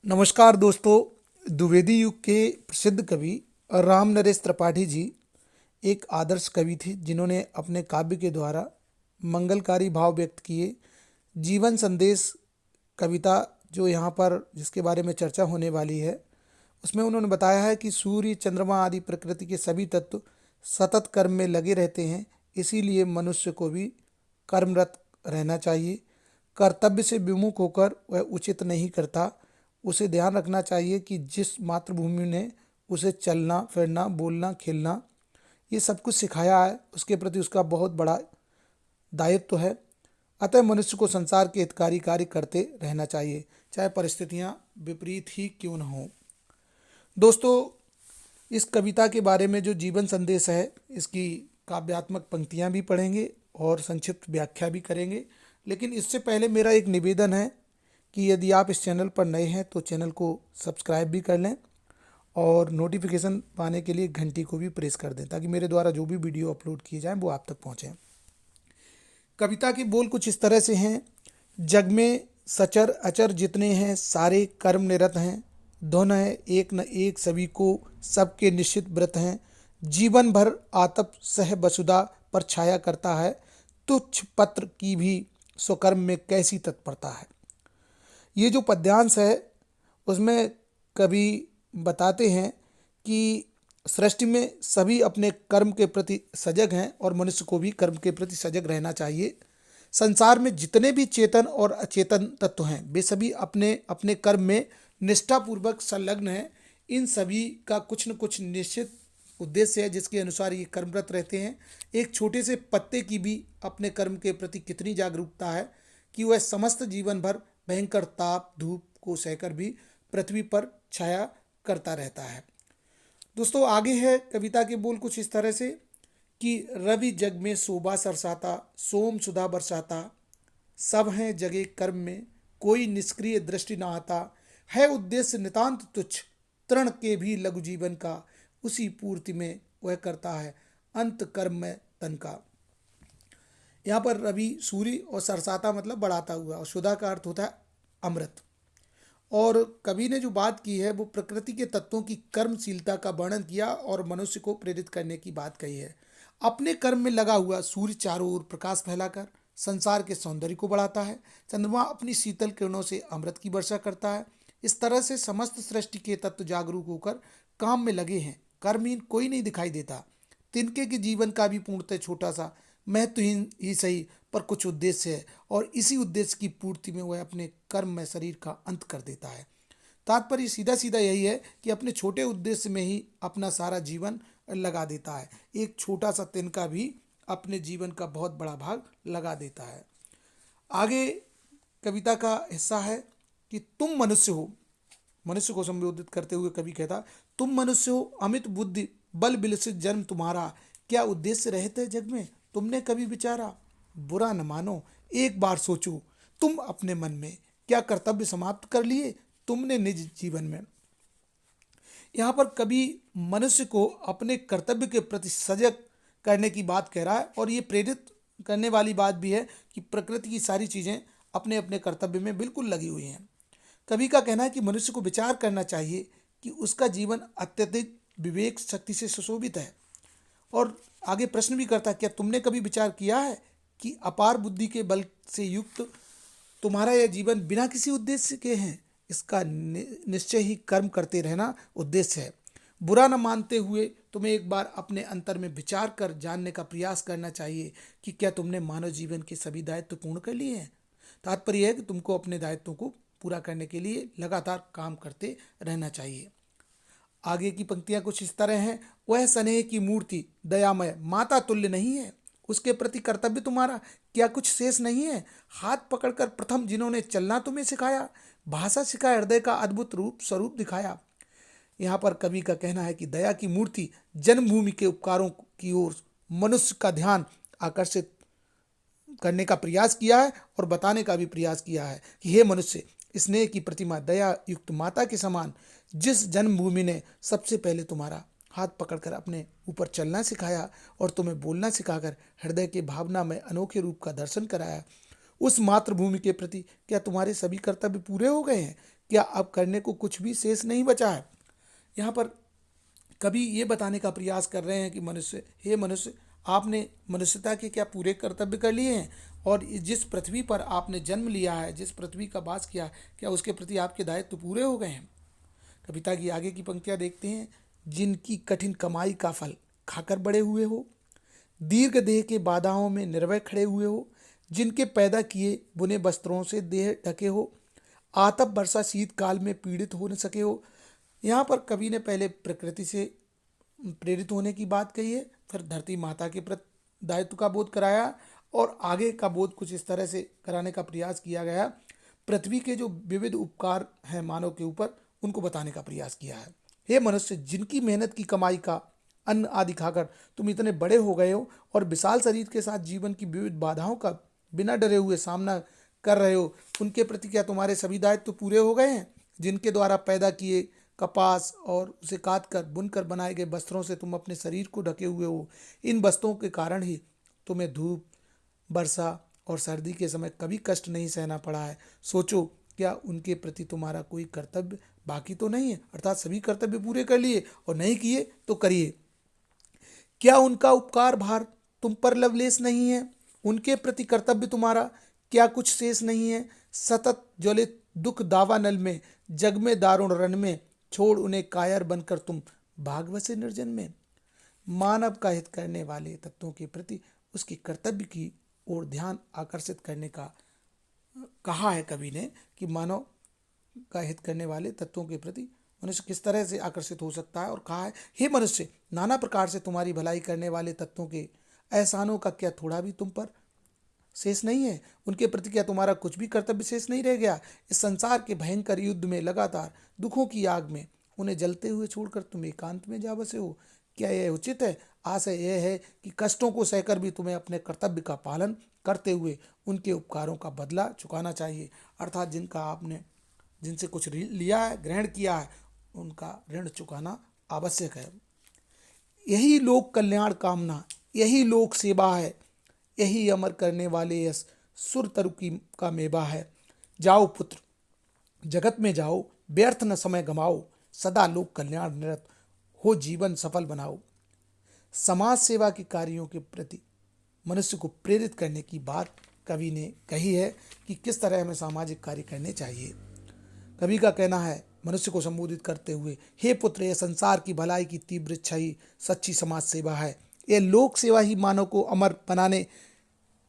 नमस्कार दोस्तों। द्विवेदी युग के प्रसिद्ध कवि राम नरेश त्रिपाठी जी एक आदर्श कवि थे, जिन्होंने अपने काव्य के द्वारा मंगलकारी भाव व्यक्त किए। जीवन संदेश कविता जो यहाँ पर जिसके बारे में चर्चा होने वाली है, उसमें उन्होंने बताया है कि सूर्य, चंद्रमा आदि प्रकृति के सभी तत्व सतत कर्म में लगे रहते हैं, इसीलिए मनुष्य को भी कर्मरत रहना चाहिए। कर्तव्य से विमुख होकर वह उचित नहीं करता। उसे ध्यान रखना चाहिए कि जिस मातृभूमि ने उसे चलना फिरना, बोलना, खेलना, ये सब कुछ सिखाया है, उसके प्रति उसका बहुत बड़ा दायित्व है। अतः मनुष्य को संसार के हितकारी कार्य करते रहना चाहिए, चाहे परिस्थितियां विपरीत ही क्यों न हो। दोस्तों, इस कविता के बारे में जो जीवन संदेश है, इसकी काव्यात्मक पंक्तियां भी पढ़ेंगे और संक्षिप्त व्याख्या भी करेंगे। लेकिन इससे पहले मेरा एक निवेदन है कि यदि आप इस चैनल पर नए हैं तो चैनल को सब्सक्राइब भी कर लें और नोटिफिकेशन पाने के लिए घंटी को भी प्रेस कर दें, ताकि मेरे द्वारा जो भी वीडियो अपलोड किए जाएं वो आप तक पहुंचें। कविता के बोल कुछ इस तरह से हैं। जग में सचर अचर जितने हैं, सारे कर्म निरत हैं। धुन है एक न एक, सभी को सबके निश्चित व्रत हैं। जीवन भर आतप सह वसुधा पर छाया करता है। तुच्छ पत्र की भी स्वकर्म में कैसी तत्परता है। ये जो पद्यांश है, उसमें कवि बताते हैं कि सृष्टि में सभी अपने कर्म के प्रति सजग हैं और मनुष्य को भी कर्म के प्रति सजग रहना चाहिए। संसार में जितने भी चेतन और अचेतन तत्व हैं, वे सभी अपने अपने कर्म में निष्ठापूर्वक संलग्न हैं। इन सभी का कुछ न कुछ निश्चित उद्देश्य है, जिसके अनुसार ये कर्मरत रहते हैं। एक छोटे से पत्ते की भी अपने कर्म के प्रति कितनी जागरूकता है कि वह समस्त जीवन भर भयंकर ताप धूप को सहकर भी पृथ्वी पर छाया करता रहता है। दोस्तों, आगे है कविता के बोल कुछ इस तरह से कि रवि जग में शोभा सरसाता, सोम सुधा बरसाता। सब हैं जगे कर्म में, कोई निष्क्रिय दृष्टि न आता। है उद्देश्य नितांत तुच्छ, तृण के भी लघु जीवन का। उसी पूर्ति में वह करता है अंत कर्म में तन का। यहाँ पर रवि सूर्य और सरसाता मतलब बढ़ाता हुआ, और सुधा का अर्थ होता है अमृत। और कवि ने जो बात की है वो प्रकृति के तत्वों की कर्मशीलता का वर्णन किया और मनुष्य को प्रेरित करने की बात कही है। अपने कर्म में लगा हुआ सूर्य चारों ओर प्रकाश फैलाकर संसार के सौंदर्य को बढ़ाता है। चंद्रमा अपनी शीतल किरणों से अमृत की वर्षा करता है। इस तरह से समस्त सृष्टि के तत्व जागरूक होकर काम में लगे हैं। कर्महीन कोई नहीं दिखाई देता। तिनके के जीवन का भी पूर्णतः छोटा सा महत्वहीन ही सही, पर कुछ उद्देश्य है, और इसी उद्देश्य की पूर्ति में वह अपने कर्म में शरीर का अंत कर देता है। तात्पर्य सीधा सीधा यही है कि अपने छोटे उद्देश्य में ही अपना सारा जीवन लगा देता है। एक छोटा सा तिनका भी अपने जीवन का बहुत बड़ा भाग लगा देता है। आगे कविता का हिस्सा है कि तुम मनुष्य हो। मनुष्य को संबोधित करते हुए कवि कहता, तुम मनुष्य हो, अमित बुद्धि बल विलसित जन्म तुम्हारा। क्या उद्देश्य रहते जग में, तुमने कभी विचारा। बुरा न मानो, एक बार सोचो तुम अपने मन में। क्या कर्तव्य समाप्त कर लिए तुमने निज जीवन में। यहाँ पर कवि मनुष्य को अपने कर्तव्य के प्रति सजग करने की बात कह रहा है, और ये प्रेरित करने वाली बात भी है कि प्रकृति की सारी चीज़ें अपने अपने कर्तव्य में बिल्कुल लगी हुई हैं। कवि का कहना है कि मनुष्य को विचार करना चाहिए कि उसका जीवन अत्यधिक विवेक शक्ति से सुशोभित है। और आगे प्रश्न भी करता है, क्या तुमने कभी विचार किया है कि अपार बुद्धि के बल से युक्त तुम्हारा यह जीवन बिना किसी उद्देश्य के है। इसका निश्चय ही कर्म करते रहना उद्देश्य है। बुरा न मानते हुए तुम्हें एक बार अपने अंतर में विचार कर जानने का प्रयास करना चाहिए कि क्या तुमने मानव जीवन के सभी दायित्व पूर्ण कर लिए हैं। तात्पर्य यह है कि तुमको अपने दायित्वों को पूरा करने के लिए लगातार काम करते रहना चाहिए। आगे की पंक्तियां कुछ इस तरह हैं। वह स्नेह की मूर्ति दयामय माता तुल्य नहीं है, उसके प्रति कर्तव्य तुम्हारा क्या कुछ शेष नहीं है। हाथ पकड़कर प्रथम जिन्होंने चलना तुम्हें सिखाया, भाषा सिखाया, हृदय का अद्भुत रूप स्वरूप दिखाया। यहाँ पर कवि का कहना है कि दया की मूर्ति जन्मभूमि के उपकारों की ओर मनुष्य का ध्यान आकर्षित करने का प्रयास किया है और बताने का भी प्रयास किया है कि हे मनुष्य, स्नेह की प्रतिमा दया युक्त माता के समान जिस जन्मभूमि ने सबसे पहले तुम्हारा हाथ पकड़कर अपने ऊपर चलना सिखाया और तुम्हें बोलना सिखाकर हृदय के भावना में अनोखे रूप का दर्शन कराया, उस मातृभूमि के प्रति क्या तुम्हारे सभी कर्तव्य पूरे हो गए हैं। क्या अब करने को कुछ भी शेष नहीं बचा है। यहाँ पर कवि ये बताने का प्रयास कर रहे हैं कि मनुष्य, हे मनुष्य, आपने मनुष्यता के क्या पूरे कर्तव्य कर लिए हैं, और जिस पृथ्वी पर आपने जन्म लिया है, जिस पृथ्वी का वास किया, क्या उसके प्रति आपके दायित्व तो पूरे हो गए हैं। कविता की आगे की पंक्तियां देखते हैं। जिनकी कठिन कमाई का फल खाकर बड़े हुए हो, दीर्घ देह के बाधाओं में निर्भय खड़े हुए हो, जिनके पैदा किए बुने वस्त्रों से देह ढके हो, आतप वर्षा शीतकाल में पीड़ित हो न सके हो। यहाँ पर कवि ने पहले प्रकृति से प्रेरित होने की बात कही है, फिर धरती माता के प्रति दायित्व का बोध कराया, और आगे का बोध कुछ इस तरह से कराने का प्रयास किया गया। पृथ्वी के जो विविध उपकार हैं मानव के ऊपर, उनको बताने का प्रयास किया है। हे मनुष्य, जिनकी मेहनत की कमाई का अन्न आदि खाकर तुम इतने बड़े हो गए हो और विशाल शरीर के साथ जीवन की विविध बाधाओं का बिना डरे हुए सामना कर रहे हो, उनके प्रति क्या तुम्हारे सभी दायित्व तो पूरे हो गए हैं। जिनके द्वारा पैदा किए कपास और उसे काट कर बुनकर बनाए गए वस्त्रों से तुम अपने शरीर को ढके हुए हो। इन वस्त्रों के कारण ही तुम्हें धूप, वर्षा और सर्दी के समय कभी कष्ट नहीं सहना पड़ा है। सोचो, क्या उनके प्रति तुम्हारा कोई कर्तव्य बाकी तो नहीं है, अर्थात सभी कर्तव्य पूरे कर लिए, और नहीं किए तो करिए। क्या उनका उपकार भार तुम पर लवलेश नहीं है, उनके प्रति कर्तव्य तुम्हारा क्या कुछ शेष नहीं है। सतत ज्वलित दुख दावानल में, जग में दारुण रण में, छोड़ उन्हें कायर बनकर तुम भाग बसे निर्जन में। मानव का हित करने वाले तत्वों के प्रति उसके कर्तव्य की ओर ध्यान आकर्षित करने का कहा है कवि ने, कि मानव का हित करने वाले तत्वों के प्रति मनुष्य किस तरह से आकर्षित हो सकता है। और कहा है, हे मनुष्य, नाना प्रकार से तुम्हारी भलाई करने वाले तत्वों के एहसानों का क्या थोड़ा भी तुम पर शेष नहीं है। उनके प्रति क्या तुम्हारा कुछ भी कर्तव्य शेष नहीं रह गया। इस संसार के भयंकर युद्ध में, लगातार दुखों की आग में उन्हें जलते हुए छोड़कर तुम एकांत में जा बसे हो। क्या यह उचित है। आशय यह है कि कष्टों को सहकर भी तुम्हें अपने कर्तव्य का पालन करते हुए उनके उपकारों का बदला चुकाना चाहिए। अर्थात जिनसे कुछ लिया है, ग्रहण किया है, उनका ऋण चुकाना आवश्यक है। यही लोक कल्याण कामना, यही लोक सेवा है, यही अमर करने वाले यश सुर तरु की का मेवा है। जाओ पुत्र, जगत में जाओ, व्यर्थ न समय गमाओ, सदा लोक कल्याण निरत हो जीवन सफल बनाओ। समाज सेवा के कार्यों के प्रति मनुष्य को प्रेरित करने की बात कवि ने कही है कि किस तरह हमें सामाजिक कार्य करने चाहिए। कवि का कहना है मनुष्य को संबोधित करते हुए, हे पुत्र, यह संसार की भलाई की तीव्र इच्छा ही सच्ची समाज सेवा है। यह लोक सेवा ही मानव को अमर बनाने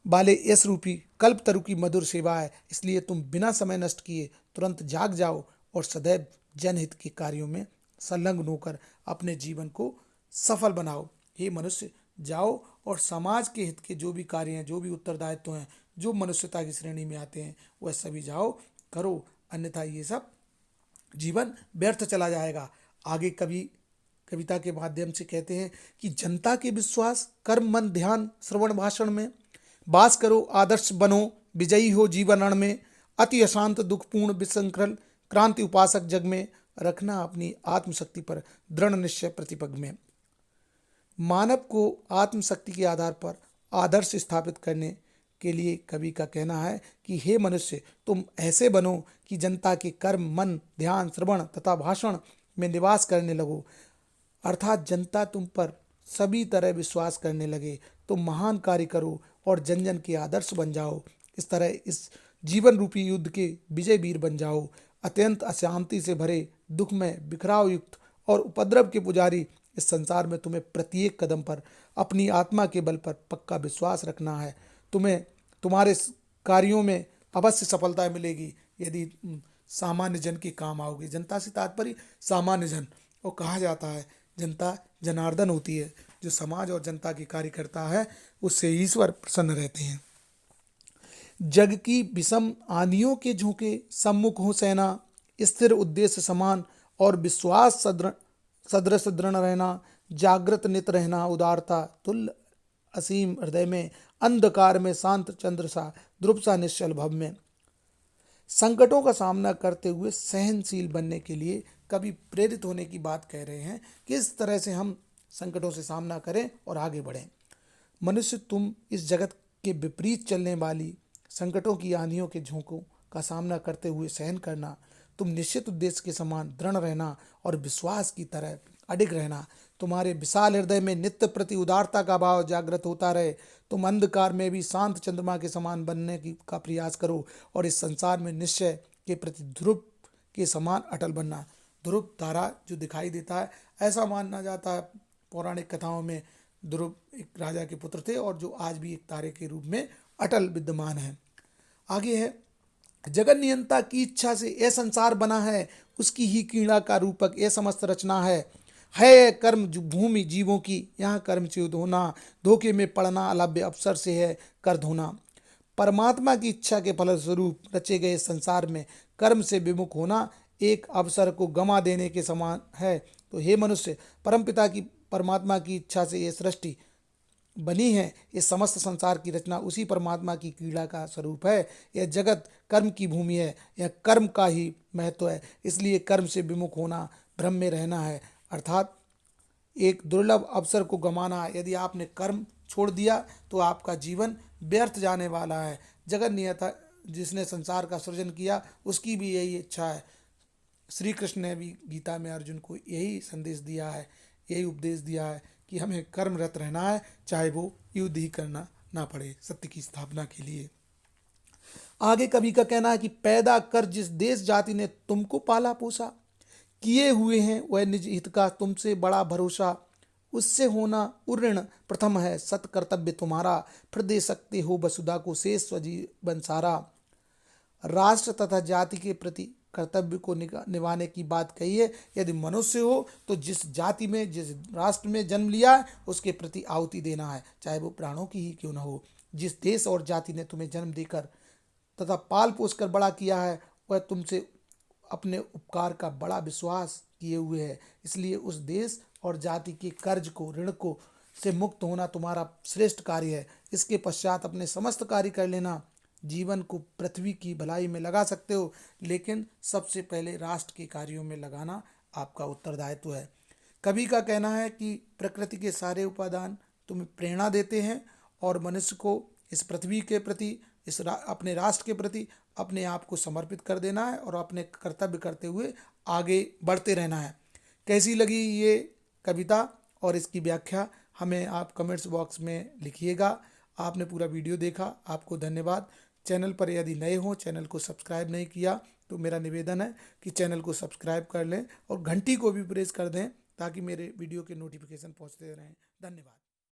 वाले यश रूपी कल्प तरु की मधुर सेवा है। इसलिए तुम बिना समय नष्ट किए तुरंत जाग जाओ और सदैव जनहित के कार्यों में संलग्न होकर अपने जीवन को सफल बनाओ। हे मनुष्य, जाओ और समाज के हित के जो भी कार्य हैं, जो भी उत्तरदायित्व हैं, जो मनुष्यता की श्रेणी में आते हैं, वह सभी जाओ करो, अन्यथा ये सब जीवन व्यर्थ चला जाएगा। आगे कविता के माध्यम से कहते हैं कि जनता के विश्वास, कर्म, मन, ध्यान, श्रवण, भाषण में वास करो, आदर्श बनो, विजयी हो जीवन रण में। अति अशांत दुखपूर्ण विसंकृल क्रांति उपासक जग में, रखना अपनी आत्मशक्ति पर दृढ़ निश्चय प्रतिपग में। मानव को आत्मशक्ति के आधार पर आदर्श स्थापित करने के लिए कवि का कहना है कि हे मनुष्य, तुम ऐसे बनो कि जनता के कर्म, मन, ध्यान, श्रवण तथा भाषण में निवास करने लगो, अर्थात जनता तुम पर सभी तरह विश्वास करने लगे। तुम महान कार्य करो और जन जन के आदर्श बन जाओ। इस तरह इस जीवन रूपी युद्ध के विजय वीर बन जाओ। अत्यंत अशांति से भरे, दुख में बिखराव युक्त और उपद्रव के पुजारी इस संसार में तुम्हें प्रत्येक कदम पर अपनी आत्मा के बल पर पक्का विश्वास रखना है। तुम्हें तुम्हारे कार्यों में अवश्य सफलता मिलेगी यदि सामान्य जन के काम आओगे। जनता से तात्पर्य सामान्य जन, और कहा जाता है जनता जनार्दन होती है। जो समाज और जनता की कार्य करता है उससे ईश्वर प्रसन्न रहते हैं। जग की विषम आनियों के झोंके सम्मुख हो सेना, स्थिर उद्देश्य समान और विश्वास सदृश दृढ़ रहना, जागृत नित रहना, उदारता तुल्य असीम हृदय में, अंधकार में शांत चंद्र सा, ध्रुव सा निश्चल भव में। संकटों का सामना करते हुए सहनशील बनने के लिए कभी प्रेरित होने की बात कह रहे हैं, किस तरह से हम संकटों से सामना करें और आगे बढ़ें। मनुष्य, तुम इस जगत के विपरीत चलने वाली संकटों की आंधियों के झोंकों का सामना करते हुए सहन करना, तुम निश्चित उद्देश्य के समान दृढ़ रहना और विश्वास की तरह अडिग रहना। तुम्हारे विशाल हृदय में नित्य प्रति उदारता का भाव जागृत होता रहे। तुम अंधकार में भी शांत चंद्रमा के समान बनने की का प्रयास करो और इस संसार में निश्चय के प्रति ध्रुव के समान अटल बनना। ध्रुव तारा जो दिखाई देता है, ऐसा माना जाता है पौराणिक कथाओं में ध्रुव एक राजा के पुत्र थे और जो आज भी एक तारे के रूप में अटल विद्यमान है। आगे है, जगत नियंता की इच्छा से यह संसार बना है, उसकी ही क्रीड़ा का रूपक यह समस्त रचना है कर्म भूमि जीवों की, यहाँ कर्म से होना, धोखे में पड़ना अलभ्य अवसर से है कर धोना। परमात्मा की इच्छा के फलस्वरूप रचे गए संसार में कर्म से विमुख होना एक अवसर को गंवा देने के समान है। तो हे मनुष्य, परमपिता की परमात्मा की इच्छा से ये सृष्टि बनी है, ये समस्त संसार की रचना उसी परमात्मा की क्रीड़ा का स्वरूप है। यह जगत कर्म की भूमि है, यह कर्म का ही महत्व है, इसलिए कर्म से विमुख होना भ्रम में रहना है, अर्थात एक दुर्लभ अवसर को गंवाना। यदि आपने कर्म छोड़ दिया तो आपका जीवन व्यर्थ जाने वाला है। जगत नियंता जिसने संसार का सृजन किया उसकी भी यही इच्छा है। श्री कृष्ण ने भी गीता में अर्जुन को यही संदेश दिया है, यही उपदेश दिया है कि हमें कर्मरत रहना है, चाहे वो युद्ध ही करना ना पड़े सत्य की स्थापना के लिए। आगे कवि का कहना है कि पैदा कर जिस देश जाति ने तुमको पाला पोसा, किए हुए हैं वह निज हित का तुमसे बड़ा भरोसा, उससे होना उऋण प्रथम है सत कर्तव्य तुम्हारा, फिर दे सकते हो वसुधा को शेष स्वजीवन सारा। राष्ट्र तथा जाति के प्रति कर्तव्य को निभाने की बात कही है। यदि मनुष्य हो तो जिस जाति में जिस राष्ट्र में जन्म लिया है उसके प्रति आहुति देना है, चाहे वो प्राणों की ही क्यों न हो। जिस देश और जाति ने तुम्हें जन्म देकर तथा पाल पोस कर बड़ा किया है वह तुमसे अपने उपकार का बड़ा विश्वास किए हुए है, इसलिए उस देश और जाति के कर्ज को ऋण को से मुक्त होना तुम्हारा श्रेष्ठ कार्य है। इसके पश्चात अपने समस्त कार्य कर लेना। जीवन को पृथ्वी की भलाई में लगा सकते हो, लेकिन सबसे पहले राष्ट्र के कार्यों में लगाना आपका उत्तरदायित्व है। कवि का कहना है कि प्रकृति के सारे उपादान तुम्हें प्रेरणा देते हैं और मनुष्य को इस पृथ्वी के प्रति अपने राष्ट्र के प्रति अपने आप को समर्पित कर देना है और अपने कर्तव्य करते हुए आगे बढ़ते रहना है। कैसी लगी ये कविता और इसकी व्याख्या हमें आप कमेंट्स बॉक्स में लिखिएगा। आपने पूरा वीडियो देखा, आपको धन्यवाद। चैनल पर यदि नए हो, चैनल को सब्सक्राइब नहीं किया तो मेरा निवेदन है कि चैनल को सब्सक्राइब कर लें और घंटी को भी प्रेस कर दें ताकि मेरे वीडियो के नोटिफिकेशन पहुंचते रहें। धन्यवाद।